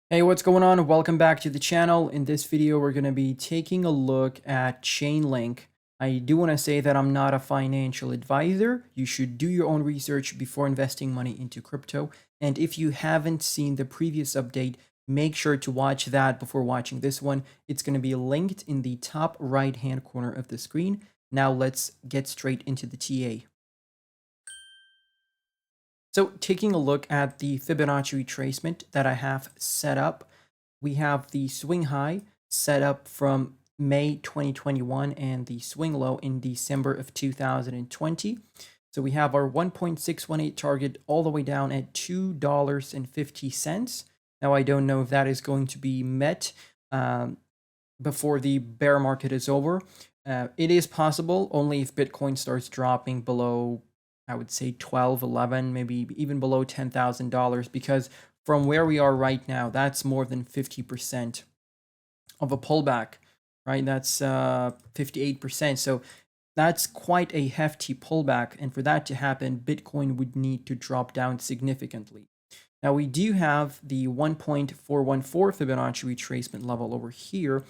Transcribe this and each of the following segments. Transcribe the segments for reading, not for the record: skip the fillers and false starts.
Hey, what's going on? Welcome back to the channel. In this video, we're going to be taking a look at Chainlink. I do want to say that I'm not a financial advisor. You should do your own research before investing money into crypto. And if you haven't seen the previous update, make sure to watch that before watching this one. It's going to be linked in the top right-hand corner of the screen. Now let's get straight into the TA. So taking a look at the Fibonacci retracement that I have set up, we have the swing high set up from May 2021 and the swing low in December of 2020. So we have our 1.618 target all the way down at $2.50. Now I don't know if that is going to be met before the bear market is over. It is possible only if Bitcoin starts dropping below, I would say 12, 11, maybe even below $10,000, because from where we are right now, that's more than 50% of a pullback, right? That's 58%. So that's quite a hefty pullback. And for that to happen, Bitcoin would need to drop down significantly. Now we do have the 1.414 Fibonacci retracement level over here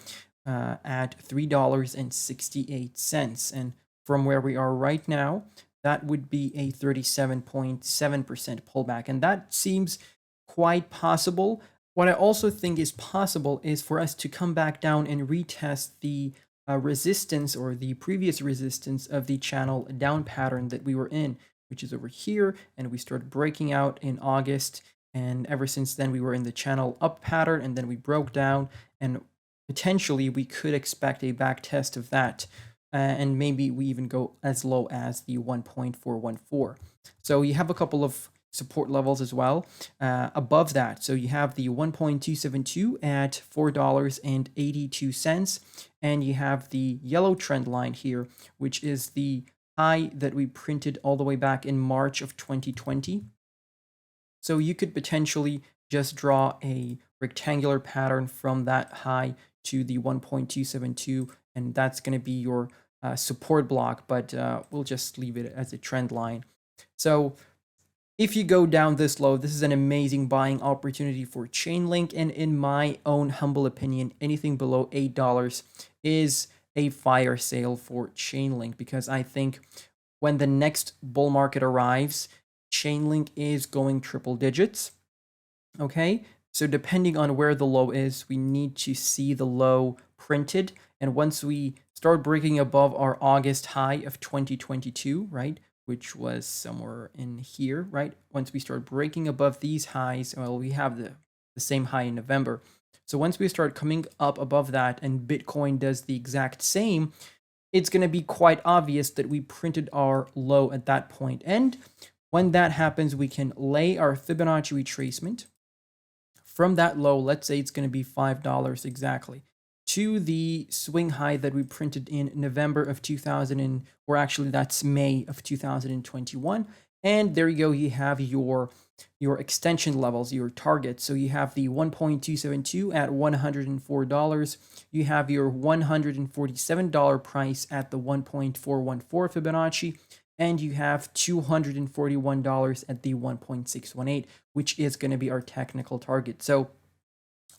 at $3.68. And from where we are right now, that would be a 37.7% pullback. And that seems quite possible. What I also think is possible is for us to come back down and retest the resistance or the previous resistance of the channel down pattern that we were in, which is over here. And we started breaking out in August. And ever since then, we were in the channel up pattern, and then we broke down, and potentially we could expect a back test of that. And maybe we even go as low as the 1.414. So you have a couple of support levels as well above that. So you have the 1.272 at $4.82, and you have the yellow trend line here, which is the high that we printed all the way back in March of 2020. So you could potentially just draw a rectangular pattern from that high to the 1.272, and that's going to be your support block, but we'll just leave it as a trend line. So if you go down this low, this is an amazing buying opportunity for Chainlink, and in my own humble opinion, anything below $8 is a fire sale for Chainlink, because I think when the next bull market arrives, Chainlink is going triple digits. Okay, so depending on where the low is, we need to see the low printed. And once we start breaking above our August high of 2022, right, which was somewhere in here, right? Once we start breaking above these highs, well, we have the same high in November. So once we start coming up above that and Bitcoin does the exact same, it's going to be quite obvious that we printed our low at that point. And when that happens, we can lay our Fibonacci retracement from that low. Let's say it's going to be $5 exactly, to the swing high that we printed in November of 2000, or actually that's May of 2021. And there you go, you have your extension levels, your targets. So you have the 1.272 at $104. You have your $147 price at the 1.414 Fibonacci, and you have $241 at the 1.618, which is going to be our technical target. So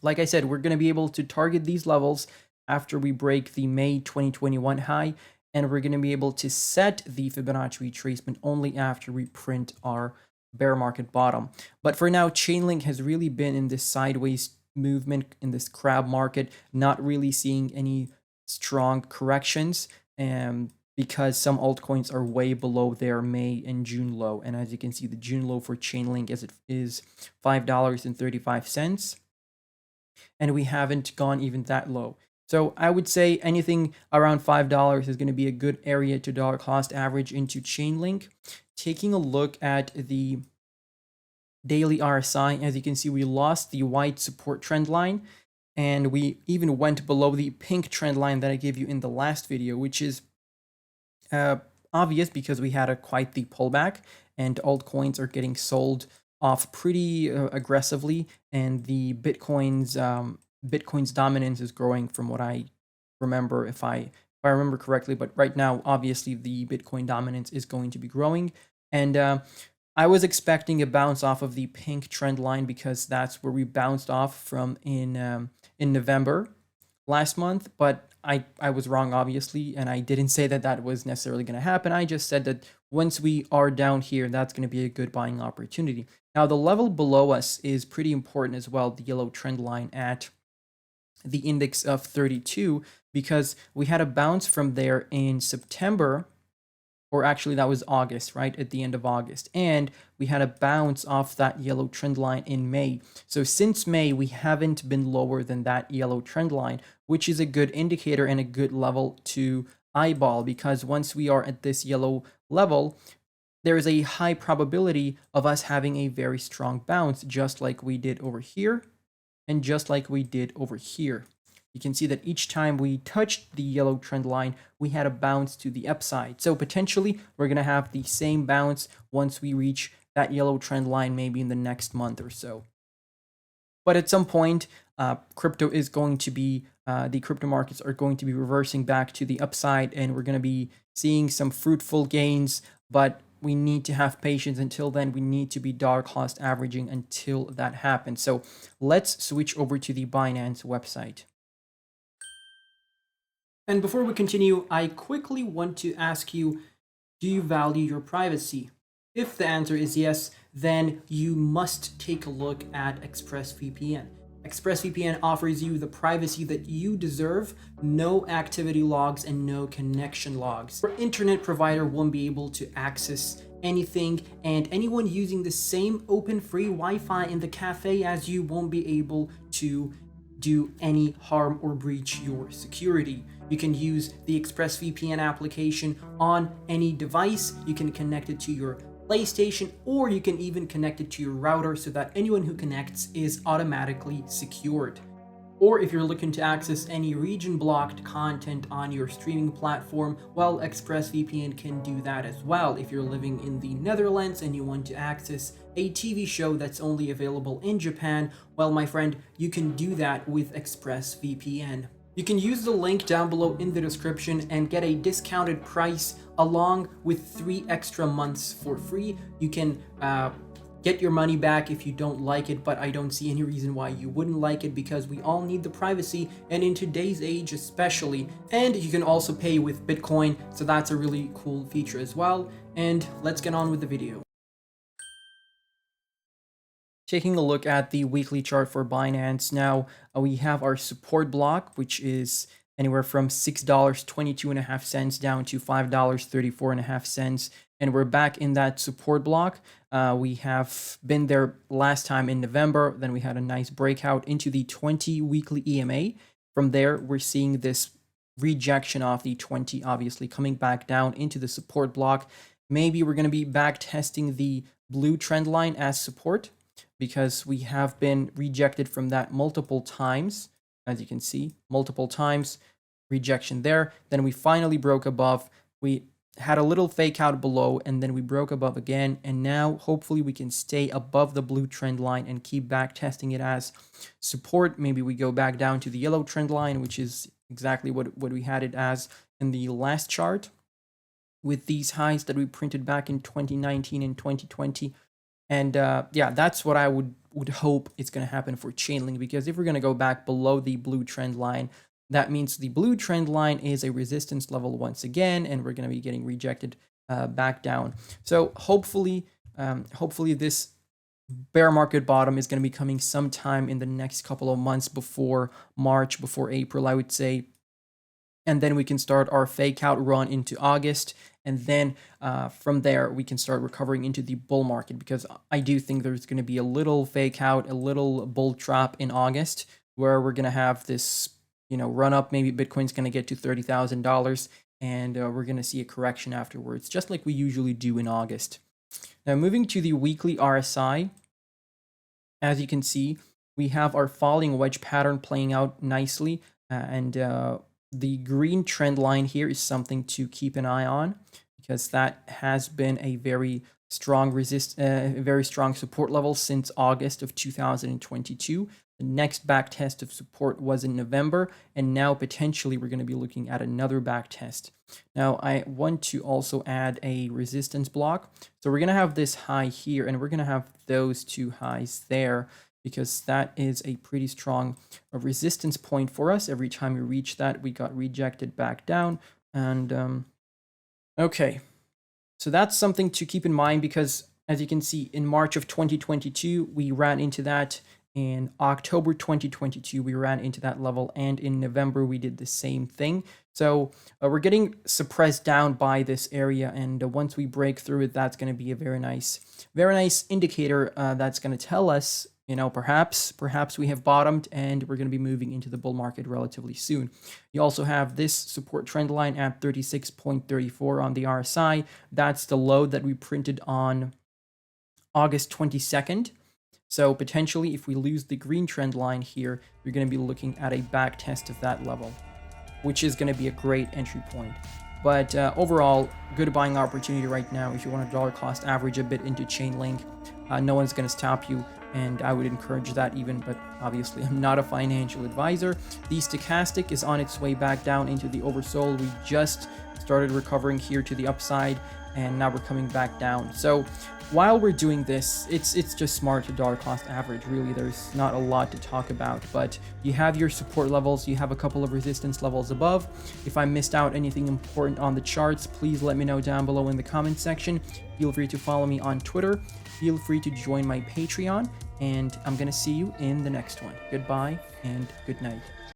like I said, we're going to be able to target these levels after we break the May 2021 high, and we're going to be able to set the Fibonacci retracement only after we print our bear market bottom. But for now, Chainlink has really been in this sideways movement, in this crab market, not really seeing any strong corrections, because some altcoins are way below their May and June low. And as you can see, the June low for Chainlink is $5.35. And we haven't gone even that low. So I would say anything around $5 is going to be a good area to dollar cost average into Chainlink. Taking a look at the daily RSI, as you can see, we lost the white support trend line, and we even went below the pink trend line that I gave you in the last video, which is obvious because we had quite the pullback, and altcoins are getting sold off pretty aggressively, and the Bitcoin's dominance is growing from what I remember, if I remember correctly. But right now, obviously, the Bitcoin dominance is going to be growing, and I was expecting a bounce off of the pink trend line because that's where we bounced off from in November last month, but I was wrong, obviously, and I didn't say that that was necessarily going to happen. I just said that once we are down here, that's going to be a good buying opportunity. Now, the level below us is pretty important as well, the yellow trend line at the index of 32, because we had a bounce from there in September, or actually that was August, right? At the end of August. And we had a bounce off that yellow trend line in May. So since May, we haven't been lower than that yellow trend line, which is a good indicator and a good level to eyeball, because once we are at this yellow level, there is a high probability of us having a very strong bounce, just like we did over here and just like we did over here. You can see that each time we touched the yellow trend line, we had a bounce to the upside. So potentially we're going to have the same bounce once we reach that yellow trend line, maybe in the next month or so. But at some point, crypto is going to be, the crypto markets are going to be reversing back to the upside, and we're going to be seeing some fruitful gains, but we need to have patience. Until then, we need to be dollar cost averaging until that happens. So let's switch over to the Binance website. And before we continue, I quickly want to ask you, do you value your privacy? If the answer is yes, then you must take a look at ExpressVPN. ExpressVPN offers you the privacy that you deserve, no activity logs and no connection logs. Your internet provider won't be able to access anything, and anyone using the same open free Wi-Fi in the cafe as you won't be able to do any harm or breach your security. You can use the ExpressVPN application on any device. You can connect it to your PlayStation, or you can even connect it to your router so that anyone who connects is automatically secured. Or if you're looking to access any region-blocked content on your streaming platform, well, ExpressVPN can do that as well. If you're living in the Netherlands and you want to access a TV show that's only available in Japan, well, my friend, you can do that with ExpressVPN. You can use the link down below in the description and get a discounted price along with 3 extra months for free. You can get your money back if you don't like it, but I don't see any reason why you wouldn't like it, because we all need the privacy, and in today's age especially. And you can also pay with Bitcoin, so that's a really cool feature as well. And let's get on with the video. Taking a look at the weekly chart for Binance now, we have our support block, which is anywhere from $6.22.5 down to $5.34.5, and we're back in that support block. We have been there last time in November. Then we had a nice breakout into the 20 weekly EMA. From there, we're seeing this rejection of the 20, obviously coming back down into the support block. Maybe we're going to be back testing the blue trend line as support, because we have been rejected from that multiple times. As you can see, multiple times rejection there. Then we finally broke above. We had a little fake out below, and then we broke above again. And now hopefully we can stay above the blue trend line and keep back testing it as support. Maybe we go back down to the yellow trend line, which is exactly what we had it as in the last chart, with these highs that we printed back in 2019 and 2020. And yeah, that's what I would hope is going to happen for Chainlink, because if we're going to go back below the blue trend line, that means the blue trend line is a resistance level once again, and we're going to be getting rejected back down. So hopefully this bear market bottom is going to be coming sometime in the next couple of months, before March, before April, I would say. And then we can start our fake out run into August. And then from there, we can start recovering into the bull market, because I do think there's going to be a little fake out, a little bull trap in August, where we're going to have this, run up. Maybe Bitcoin's going to get to $30,000, and we're going to see a correction afterwards, just like we usually do in August. Now, moving to the weekly RSI, as you can see, we have our falling wedge pattern playing out nicely, and the green trend line here is something to keep an eye on, because that has been a very strong very strong support level since August of 2022. The next back test of support was in November, and now potentially we're going to be looking at another back test. Now, I want to also add a resistance block. So we're going to have this high here, and we're going to have those two highs there, because that is a pretty strong resistance point for us. Every time we reach that, we got rejected back down. And okay, so that's something to keep in mind, because as you can see, in March of 2022, we ran into that. In October 2022, we ran into that level, and in November, we did the same thing. So we're getting suppressed down by this area, and once we break through it, that's going to be a very nice indicator that's going to tell us, you know, perhaps we have bottomed and we're going to be moving into the bull market relatively soon. You also have this support trend line at 36.34 on the RSI. That's the low that we printed on August 22nd. So potentially, if we lose the green trend line here, you're going to be looking at a back test of that level, which is going to be a great entry point. But overall, good buying opportunity right now. If you want to dollar cost average a bit into Chainlink, no one's going to stop you, and I would encourage that even, but obviously I'm not a financial advisor. The stochastic is on its way back down into the oversold. We just started recovering here to the upside, and now we're coming back down. So while we're doing this, it's just smart to dollar cost average. Really, there's not a lot to talk about, but you have your support levels, you have a couple of resistance levels above. If I missed out anything important on the charts, please let me know down below in the comment section. Feel free to follow me on Twitter. Feel free to join my Patreon, and I'm gonna see you in the next one. Goodbye and good night.